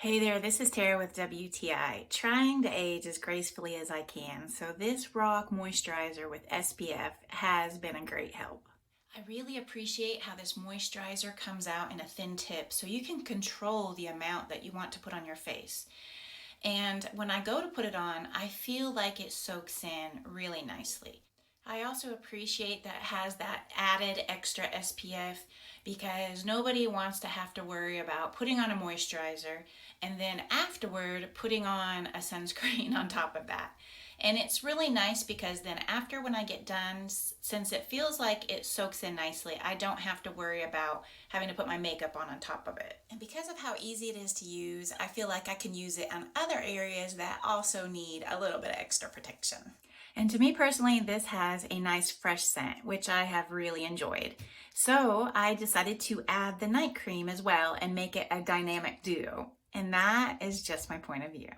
Hey there, this is Tara with WTI, trying to age as gracefully as I can. So this RoC moisturizer with SPF has been a great help. I really appreciate how this moisturizer comes out in a thin tip so you can control the amount that you want to put on your face. And when I go to put it on, I feel like it soaks in really nicely. I also appreciate that it has that added extra SPF because nobody wants to have to worry about putting on a moisturizer and then afterward putting on a sunscreen on top of that. And it's really nice because then after when I get done, since it feels like it soaks in nicely, I don't have to worry about having to put my makeup on top of it. And because of how easy it is to use, I feel like I can use it on other areas that also need a little bit of extra protection. And to me personally, this has a nice fresh scent, which I have really enjoyed. So I decided to add the night cream as well and make it a dynamic duo. And that is just my point of view.